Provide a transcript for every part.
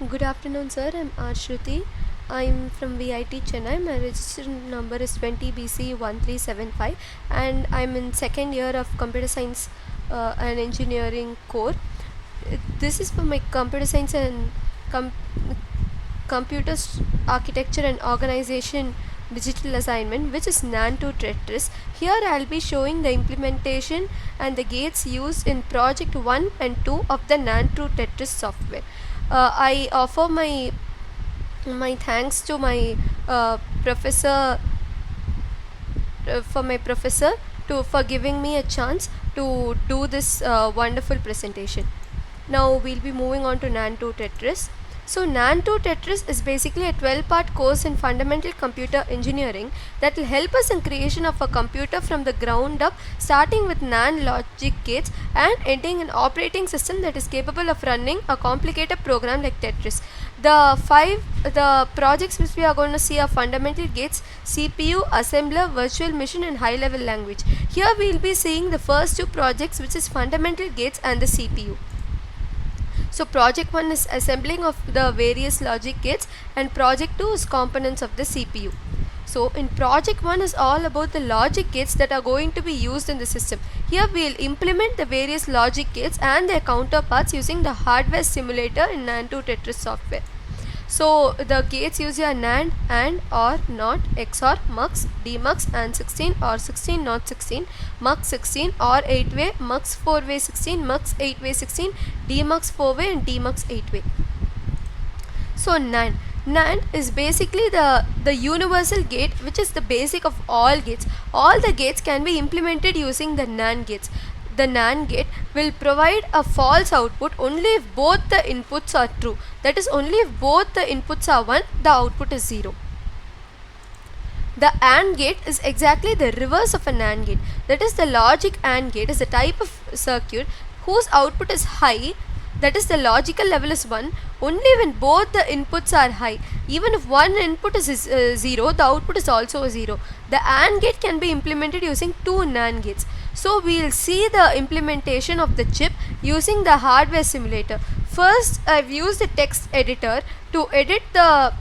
Good afternoon, sir. I'm Ashruti. I'm from VIT Chennai. My registered number is 20BC1375, and I'm in second year of computer science and engineering core. This is for my computer science and com- computer architecture and organization digital assignment, which is NAN2 Tetris. Here I'll be showing the implementation and the gates used in project 1 and 2 of the NAN2 Tetris software. I offer my thanks to my professor for my professor to for giving me a chance to do this wonderful presentation. Now we'll be moving on to NAN2 Tetris. So NAN2 Tetris is basically a 12-part course in fundamental computer engineering that will help us in creation of a computer from the ground up, starting with NAND logic gates and ending an operating system that is capable of running a complicated program like Tetris. The projects which we are going to see are fundamental gates, CPU, assembler, virtual machine and high level language. Here we will be seeing the first two projects, which is fundamental gates and the CPU. So project 1 is assembling of the various logic gates and project 2 is components of the CPU. So in project 1 is all about the logic gates that are going to be used in the system. Here we will implement the various logic gates and their counterparts using the hardware simulator in NAND2 Tetris software. So the gates use your NAND, AND, OR, NOT, XOR, MUX, DMUX, and 16 or 16 not 16, MUX 16 or 8-way, MUX 4-way 16, MUX 8-way 16, DMUX 4-way and DMUX 8-way. So NAND is basically the universal gate, which is the basic of all gates. All the gates can be implemented using the NAND gates. The NAND gate will provide a false output only if both the inputs are true. That is, only if both the inputs are 1, the output is 0. The AND gate is exactly the reverse of a NAND gate. That is, the logic AND gate is a type of circuit whose output is high, that is the logical level is 1, only when both the inputs are high. Even if one input is 0, the output is also 0. The AND gate can be implemented using two NAND gates. So we will see the implementation of the chip using the hardware simulator. First, I've used the text editor to edit the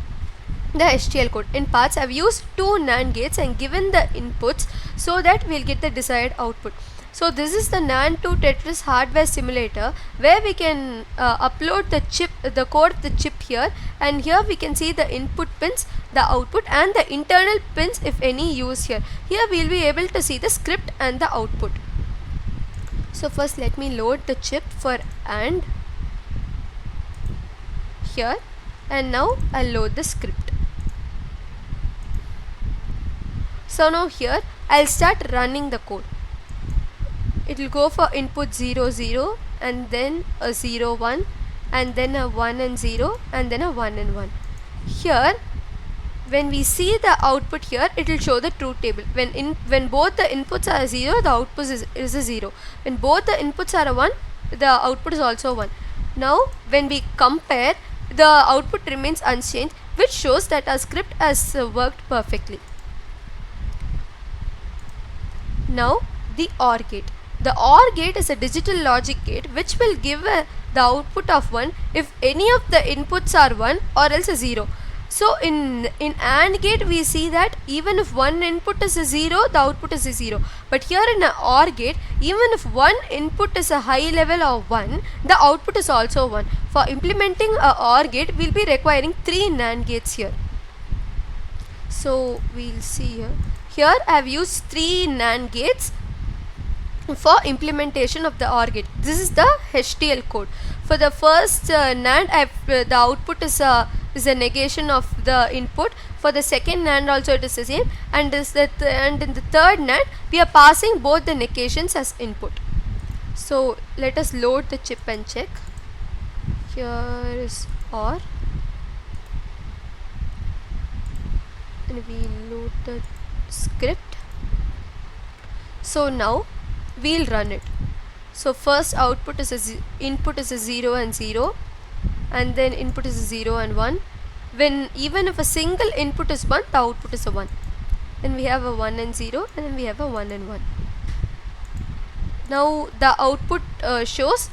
HTL code. In parts, I've used two NAND gates and given the inputs so that we'll get the desired output. So this is the NAND2 Tetris hardware simulator, where we can upload the code of the chip here, and here we can see the input pins, the output and the internal pins if any used here. Here we will be able to see the script and the output. So first let me load the chip for AND here, and now I'll load the script. So now here I'll start running the code. It will go for input 0 0 and then a 0 1 and then a 1 and 0 and then a 1 and 1. Here when we see the output here, it will show the truth table. When both the inputs are 0, the output is a 0. When both the inputs are a 1, the output is also 1. Now when we compare, the output remains unchanged, which shows that our script has worked perfectly. Now the OR gate. The OR gate is a digital logic gate which will give the output of 1 if any of the inputs are 1 or else a 0. So in AND gate we see that even if one input is a 0, the output is a 0. But here in an OR gate, even if one input is a high level of 1, the output is also 1. For implementing a OR gate, we will be requiring 3 NAND gates here. So we'll see here. Here I have used 3 NAND gates for implementation of the OR gate. This is the HTL code. For the first NAND, the output is a negation of the input. For the second NAND also it is the same, and in the third NAND we are passing both the negations as input. So let us load the chip and check. Here is OR, and we load the script. So now we'll run it. So first output is input is a 0 and 0, and then input is a 0 and 1. Even if a single input is 1, the output is a 1. Then we have a 1 and 0, and then we have a 1 and 1. Now the output shows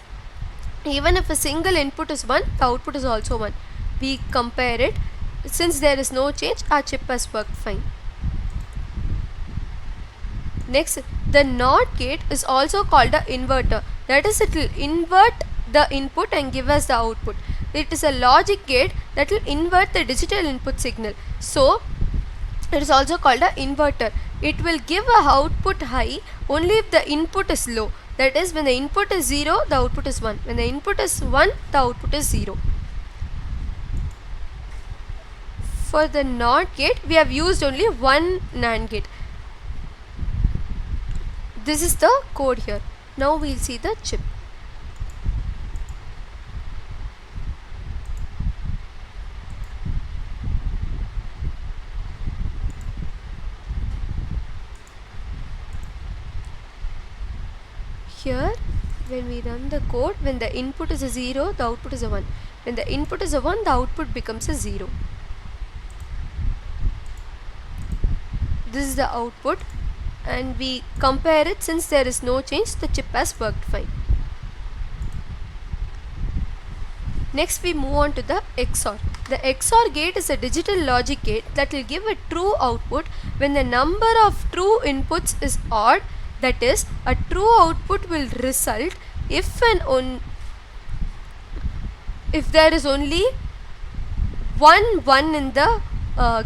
even if a single input is 1, the output is also 1. We compare it. Since there is no change, our chip has worked fine. Next, the NOT gate is also called the inverter. That is, it will invert the input and give us the output. It is a logic gate that will invert the digital input signal. So, it is also called a inverter. It will give a output high only if the input is low. That is, when the input is 0, the output is 1. When the input is 1, the output is 0. For the NOT gate, we have used only one NAND gate. This is the code here. Now we'll see the chip. Here, when we run the code, when the input is a 0, the output is a 1. When the input is a 1, the output becomes a 0. This is the output, and we compare it. Since there is no change, the chip has worked fine. Next, we move on to the XOR. The XOR gate is a digital logic gate that will give a true output when the number of true inputs is odd. That is, a true output will result if there is only one in the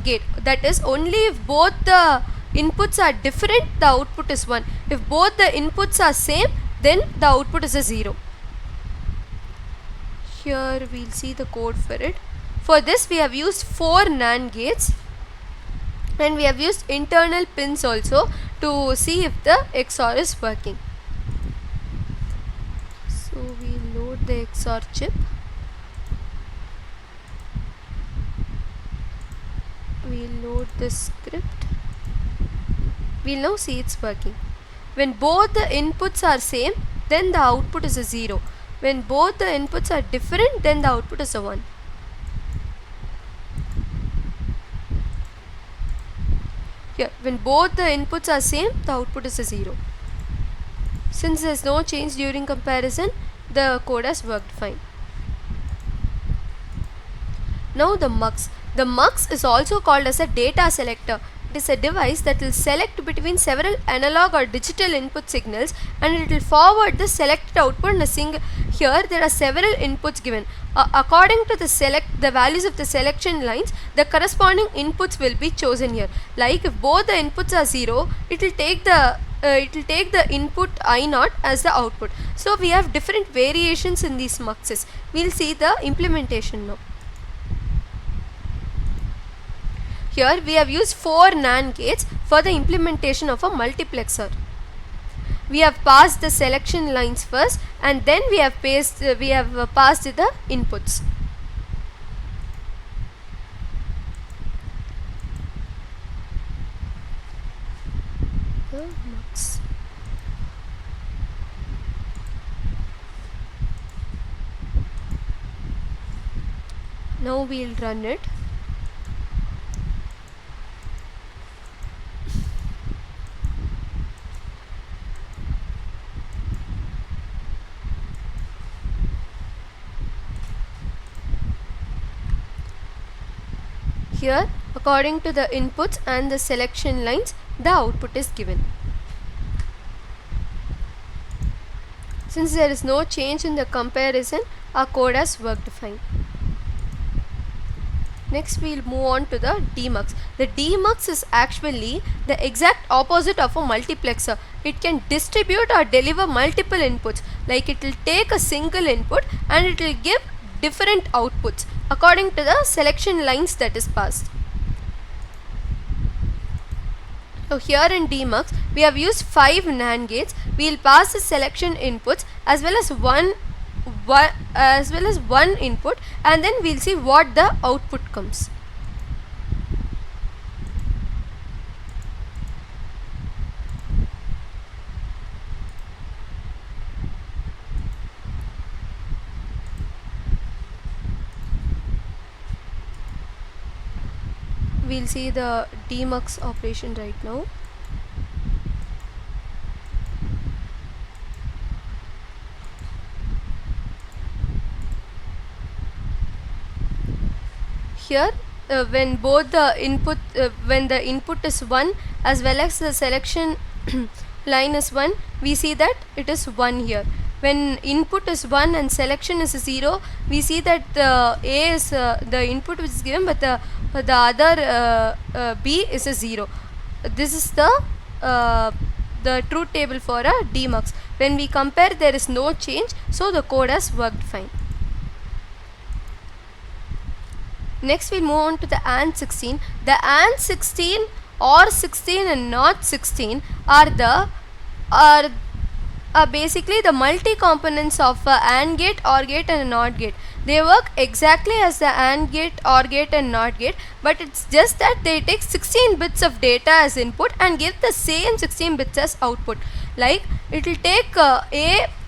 gate. That is, only if both the inputs are different, the output is 1. If both the inputs are same, then the output is a 0. Here we'll see the code for it. For this, we have used 4 NAND gates, and we have used internal pins also to see if the XOR is working. So we load the XOR chip. We load the script. We'll now see it's working. When both the inputs are same, then the output is a 0. When both the inputs are different, then the output is a 1. Here, when both the inputs are same, the output is a 0. Since there is no change during comparison, the code has worked fine. Now the MUX. The MUX is also called as a data selector. It is a device that will select between several analog or digital input signals, and it will forward the selected output in a single. Here there are several inputs given. According to the values of the selection lines, the corresponding inputs will be chosen here. Like if both the inputs are 0, it will take the input I0 as the output. So we have different variations in these muxes. We'll see the implementation now. Here we have used 4 NAND gates for the implementation of a multiplexer. We have passed the selection lines first, and then we have passed the inputs. The MUX. Now we'll run it. Here, according to the inputs and the selection lines, the output is given. Since there is no change in the comparison, our code has worked fine. Next, we'll move on to the DMUX. The DMUX is actually the exact opposite of a multiplexer. It can distribute or deliver multiple inputs. Like it will take a single input and it will give different outputs according to the selection lines that is passed. So here in DMUX, we have used 5 NAND gates. We will pass the selection inputs as well as one input, and then we'll see what the output comes. We'll see the DMUX operation right now. here when both the input when the input is 1 as well as the selection line is 1, we see that it is 1 here. When input is 1 and selection is 0, we see that the A is the input which is given, but the other B is a 0. This is the truth table for a DMUX. When we compare, there is no change, so the code has worked fine. Next we'll move on to the AND 16. The AND 16 or 16 and not 16 are basically the multi-components of a AND gate, OR gate and a NOT gate. They work exactly as the AND gate, OR gate and NOT gate, but it's just that they take 16 bits of data as input and give the same 16 bits as output. Like it will take the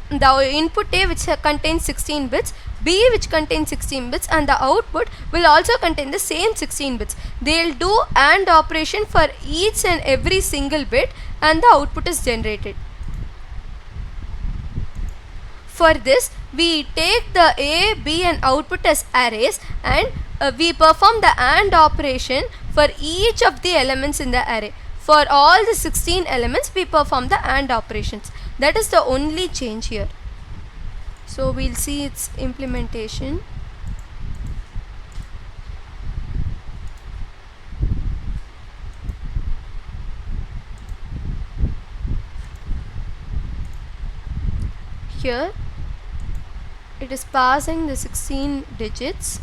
input A which contains 16 bits, B which contains 16 bits, and the output will also contain the same 16 bits. They will do AND operation for each and every single bit and the output is generated. For this, we take the A, B and output as arrays and we perform the AND operation for each of the elements in the array. For all the 16 elements, we perform the AND operations. That is the only change here. So we'll see its implementation. Here it is passing the 16 digits.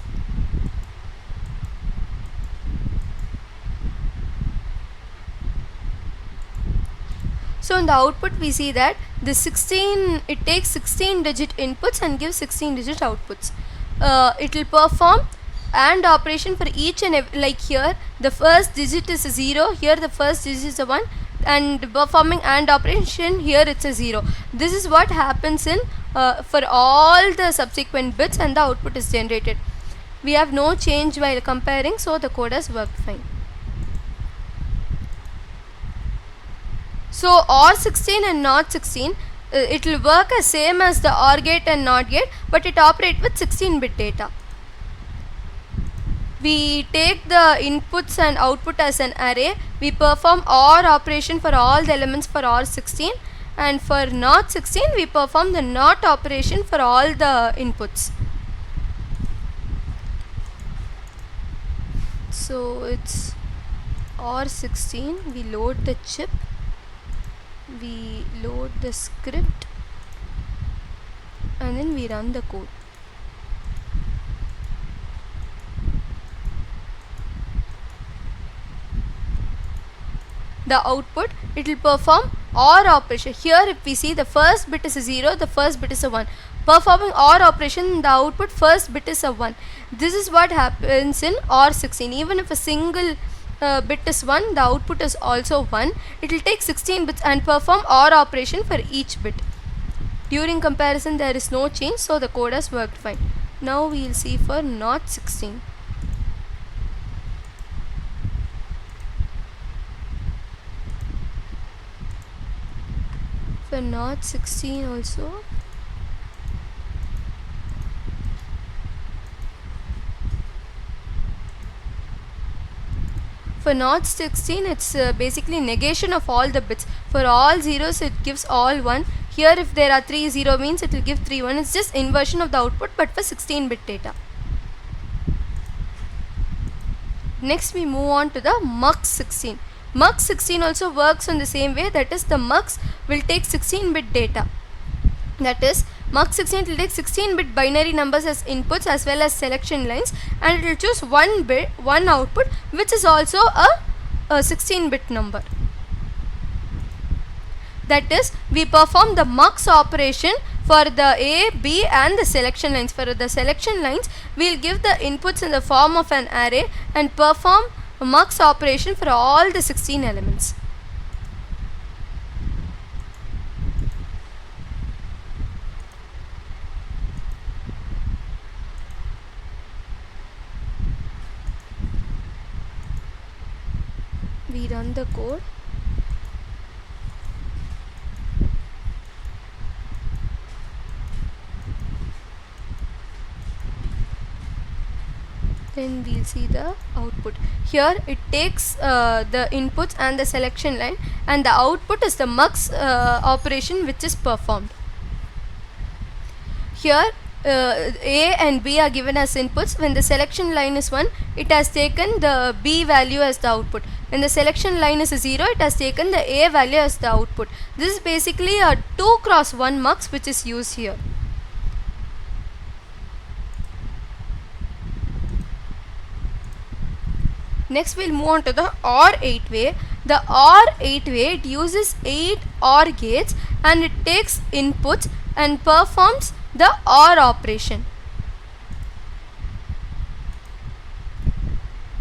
So in the output we see that the 16, it takes 16 digit inputs and gives 16 digit outputs. It will perform AND operation for each and every, like here the first digit is a 0, here the first digit is a 1, and performing AND operation, here it's a 0. This is what happens in for all the subsequent bits and the output is generated. We have no change while comparing, so the code has worked fine. So OR 16 and NOT 16, it will work as same as the OR gate and NOT gate, but it operates with 16-bit data. We take the inputs and output as an array. We perform OR operation for all the elements for OR 16, and for NOT 16 we perform the NOT operation for all the inputs. So it's OR 16, we load the chip, we load the script, and then we run the code. The output, it will perform OR operation. Here if we see, the first bit is a 0, the first bit is a 1. Performing OR operation, the output first bit is a 1. This is what happens in OR 16. Even if a single bit is 1, the output is also 1. It will take 16 bits and perform OR operation for each bit. During comparison there is no change, so the code has worked fine. Now we will see for NOT 16. For NOT 16 also, for NOT 16 it's basically negation of all the bits. For all zeros it gives all 1. Here if there are 3 0 means it will give 3 1. It's just inversion of the output but for 16-bit data. Next we move on to the MUX 16. MUX 16 also works on the same way, that is the MUX will take 16-bit data. That is MUX 16 will take 16-bit binary numbers as inputs as well as selection lines, and it will choose one output which is also a 16-bit number. That is, we perform the MUX operation for the A, B and the selection lines. For the selection lines, we will give the inputs in the form of an array and perform a MUX operation for all the 16 elements. We run the code. Then we'll see the output. Here it takes the inputs and the selection line, and the output is the mux operation which is performed. Here A and B are given as inputs. When the selection line is 1, it has taken the B value as the output. When the selection line is 0, it has taken the A value as the output. This is basically a 2 cross 1 mux which is used here. Next we'll move on to the OR 8-way. The OR 8-way, it uses 8 OR gates and it takes inputs and performs the OR operation.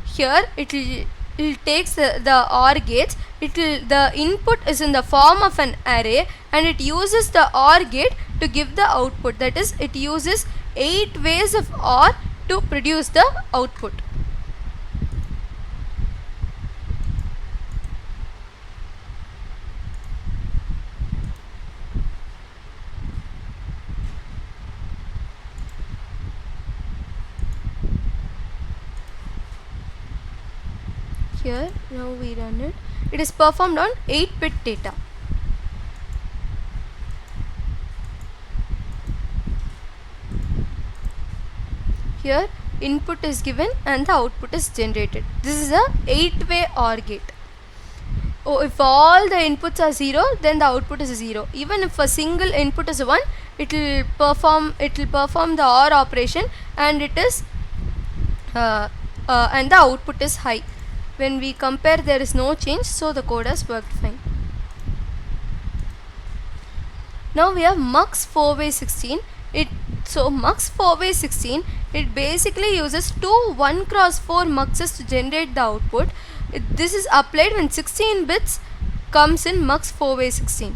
Here it takes the OR gates. The input is in the form of an array and it uses the OR gate to give the output. That is, it uses 8 ways of OR to produce the output. Here now we run it. It is performed on 8-bit data. Here input is given and the output is generated. This is a 8-way OR gate. If all the inputs are 0, then the output is 0. Even if a single input is 1, it will perform the OR operation, and it is and the output is high. When we compare, there is no change, so the code has worked fine. Now we have mux 4-way 16. Mux 4-way 16, it basically uses two 1 cross 4 muxes to generate the output. This is applied when 16 bits comes in mux 4-way 16.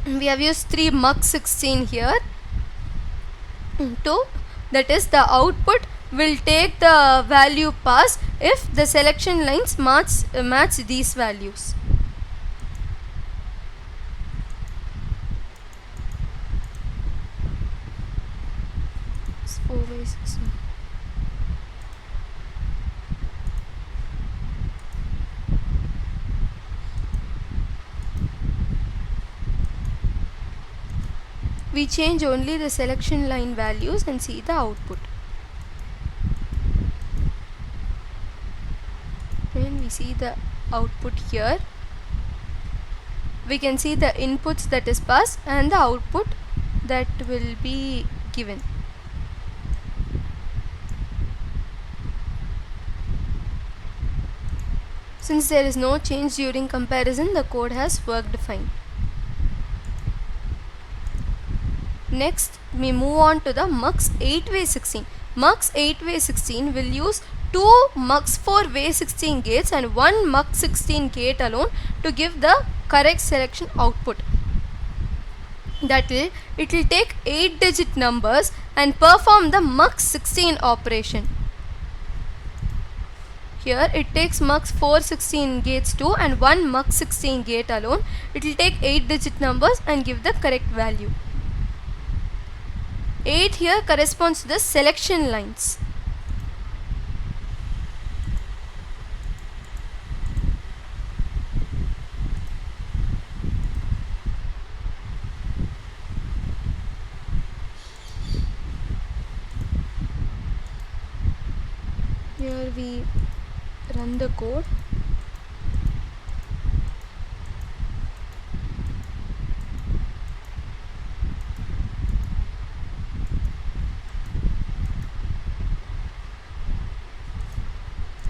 We have used 3 mux 16 here. That is, the output will take the value pass if the selection lines match these values. It's 4-way 16. We change only the selection line values and see the output. When we see the output here, we can see the inputs that is passed and the output that will be given. Since there is no change during comparison, the code has worked fine. Next, we move on to the mux 8-way 16. Mux 8-way 16 will use 2 mux 4-way 16 gates and 1 mux 16 gate alone to give the correct selection output. It will take 8-digit numbers and perform the mux 16 operation. Here it takes mux 416 gates 2 and 1 mux 16 gate alone. It will take 8-digit numbers and give the correct value. 8 here corresponds to the selection lines. Here we run the code.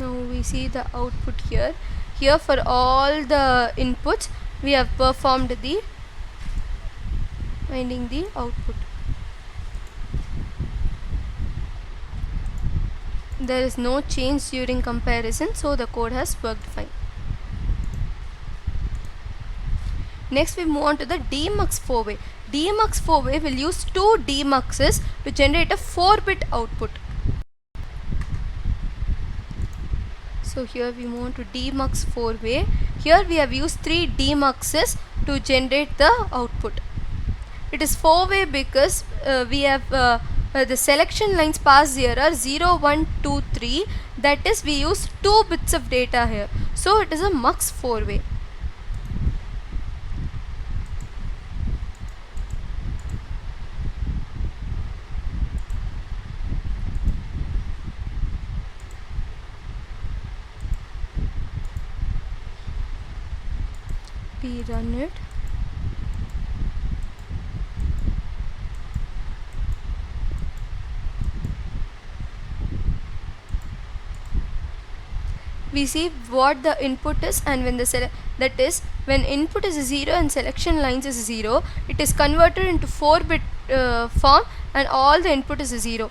Now we see the output here. Here for all the inputs we have performed the finding the output. There is no change during comparison, so the code has worked fine. Next we move on to the demux 4-way. Demux 4-way will use 2 demuxes to generate a 4-bit output. So here we move on to demux 4-way. Here we have used 3 demuxes to generate the output. It is 4-way because we have the selection lines passed here are 0, 1, 2, 3. That is, we use 2 bits of data here. So it is a mux 4-way. We run it. We see what the input is, and when that is when input is 0 and selection lines is 0, it is converted into 4-bit form, and all the input is 0.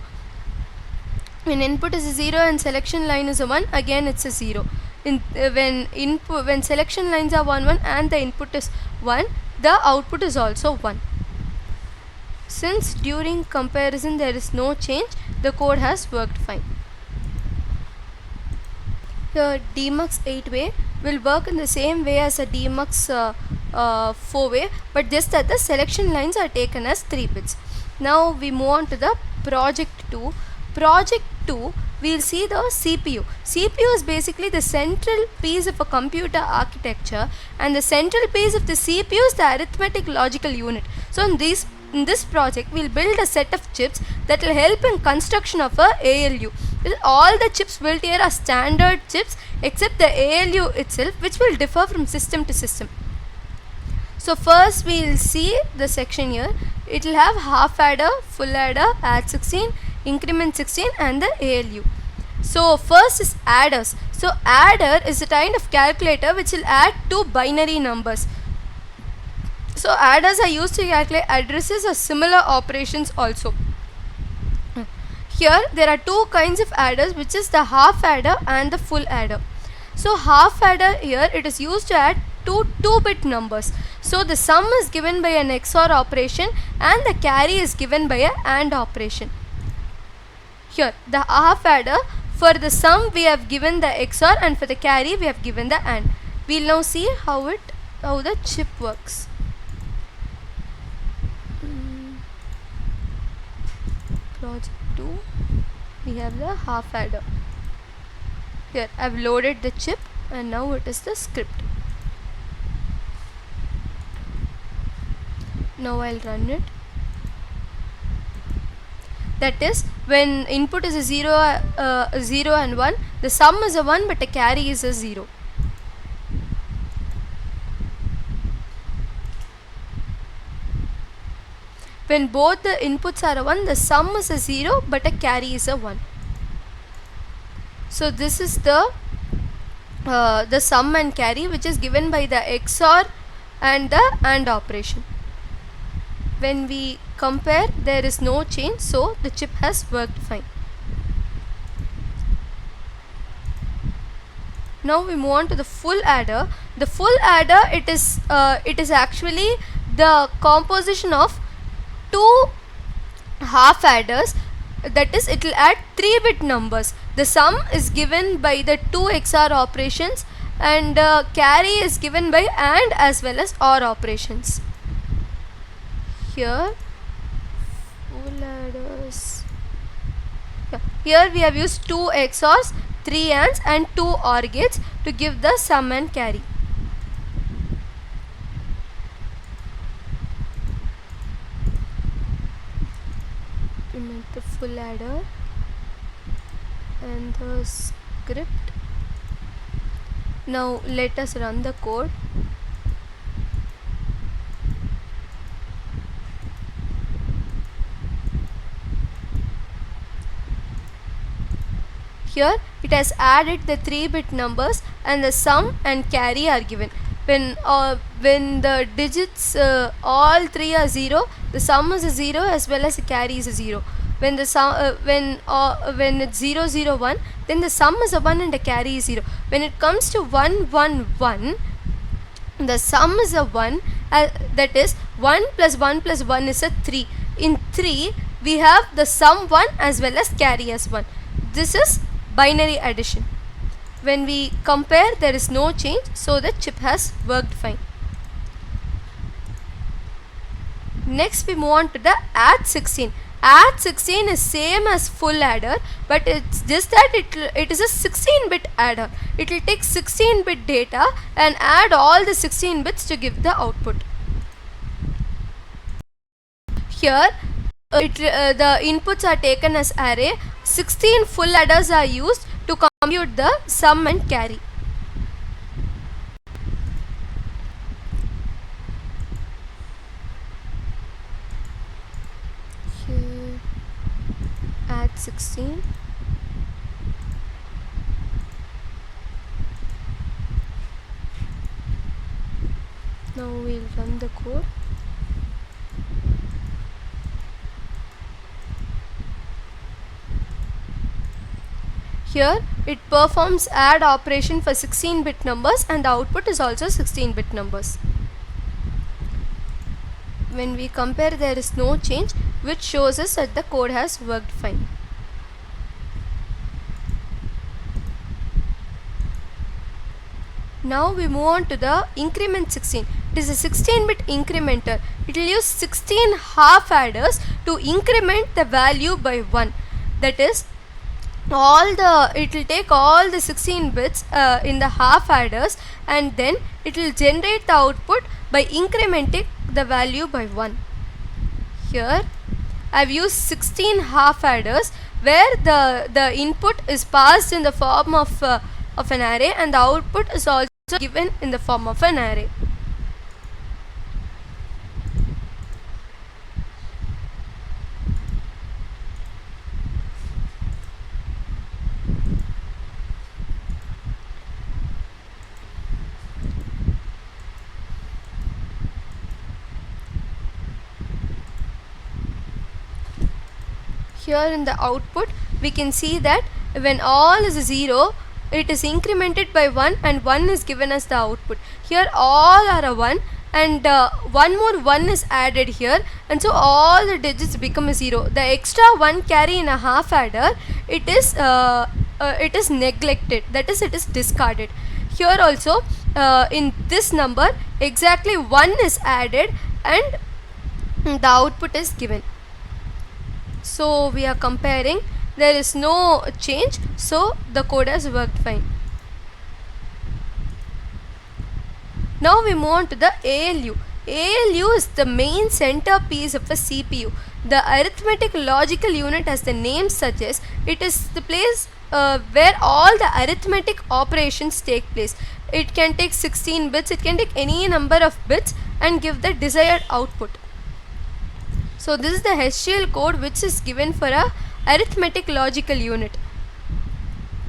When input is 0 and selection line is a 1, again it's a 0. When selection lines are 1 1 and the input is 1, the output is also 1. Since during comparison there is no change, the code has worked fine. The demux 8-way will work in the same way as a demux 4-way, but just that the selection lines are taken as 3 bits. Now we move on to the project 2. Project 2, we'll see the CPU. CPU is basically the central piece of a computer architecture, and the central piece of the CPU is the arithmetic logical unit. So in this project, we'll build a set of chips that will help in construction of a ALU. All the chips built here are standard chips except the ALU itself, which will differ from system to system. So first we'll see the section here. It will have half adder, full adder, add 16, increment 16, and the ALU. So first is adders. So adder is a kind of calculator which will add 2 binary numbers. So adders are used to calculate addresses or similar operations also. Here there are 2 kinds of adders, which is the half adder and the full adder. So half adder here, it is used to add 2 2-bit numbers. So the sum is given by an XOR operation and the carry is given by a AND operation. Here the half adder, for the sum we have given the XOR and for the carry we have given the AND. We will now see how the chip works. Project 2, we have the half adder. Here I have loaded the chip and now it is the script. Now I'll run it. That is, when input is a 0 and 1, the sum is a 1 but the carry is a 0. When both the inputs are a 1, the sum is a 0 but a carry is a 1. So this is the sum and carry, which is given by the XOR and the AND operation. When we compare, there is no change, so the chip has worked fine. Now we move on to the full adder. The full adder, it is actually the composition of 2 half adders. That is, it will add 3-bit numbers. The sum is given by the 2 XOR operations and carry is given by AND as well as OR operations. Here full adders. Here we have used 2 XORs, 3 ANDs and 2 OR gates to give the sum and carry. Implement the full adder and the script. Now let us run the code. Here it has added the 3-bit numbers and the sum and carry are given. When the digits all 3 are 0, the sum is a 0 as well as the carry is a 0. When the sum when it's 0 0 1, then the sum is a 1 and the carry is 0. When it comes to 1 1 1, the sum is a 1, that is 1 plus 1 plus 1 is a 3. In 3 we have the sum 1 as well as carry as 1. This is binary addition. When we compare, there is no change, so the chip has worked fine. Next we move on to the add 16. Add 16 is same as full adder, but it's just that it is a 16-bit adder. It will take 16-bit data and add all the 16 bits to give the output. Here the inputs are taken as array. 16 full adders are used to compute the sum and carry. Here add 16. Now we'll run the code. Here it performs add operation for 16-bit numbers and the output is also 16-bit numbers. When we compare, there is no change, which shows us that the code has worked fine. Now we move on to the increment 16. It is a 16-bit incrementer. It will use 16 half adders to increment the value by 1. That is, it will take all the 16 bits in the half adders, and then it will generate the output by incrementing the value by 1. Here I have used 16 half adders where the input is passed in the form of an array and the output is also given in the form of an array. Here in the output we can see that when all is 0, it is incremented by 1 and 1 is given as the output. Here all are a 1 and one more 1 is added here, and so all the digits become a 0. The extra 1 carry in a half adder, it is neglected, that is, it is discarded. Here also in this number exactly 1 is added and the output is given. So we are comparing, there is no change, so the code has worked fine. Now we move on to the ALU. ALU is the main centerpiece of a CPU. The arithmetic logical unit, as the name suggests, it is the place where all the arithmetic operations take place. It can take 16 bits, it can take any number of bits and give the desired output. So this is the HCL code which is given for a arithmetic logical unit.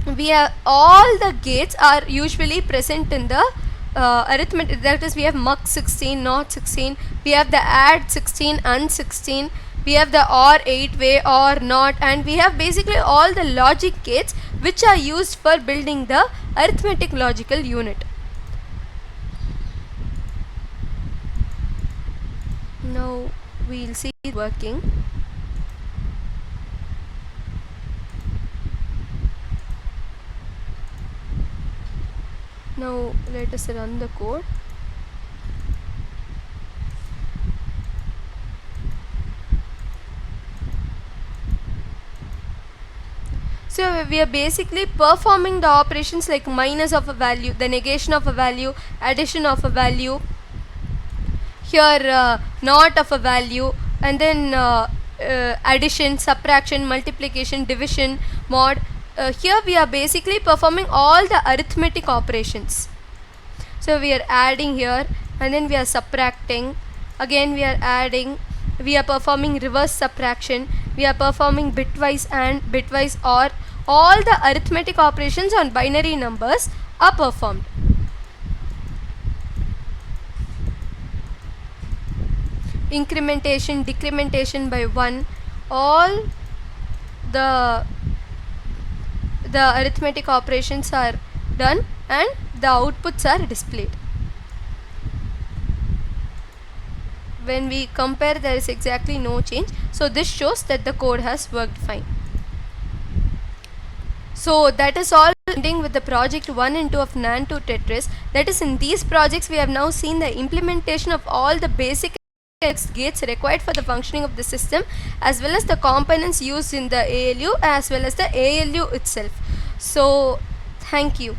We have all the gates are usually present in the arithmetic, that is, we have mux 16, not 16, we have the add 16 and 16, we have the OR 8-way or not, and we have basically all the logic gates which are used for building the arithmetic logical unit. Now we will see it working. Now let us run the code. So we are basically performing the operations like minus of a value, the negation of a value, addition of a value, here not of a value, and then addition, subtraction, multiplication, division, mod. Here we are basically performing all the arithmetic operations. So we are adding here, and then we are subtracting, again we are adding, we are performing reverse subtraction, we are performing bitwise and bitwise OR. All the arithmetic operations on binary numbers are performed. Incrementation, decrementation by 1, all the arithmetic operations are done and the outputs are displayed. When we compare, there is exactly no change, so this shows that the code has worked fine. So that is all, ending with the project 1 and 2 of NAND2 Tetris. That is, in these projects we have now seen the implementation of all the basic gates required for the functioning of the system, as well as the components used in the ALU, as well as the ALU itself. So thank you.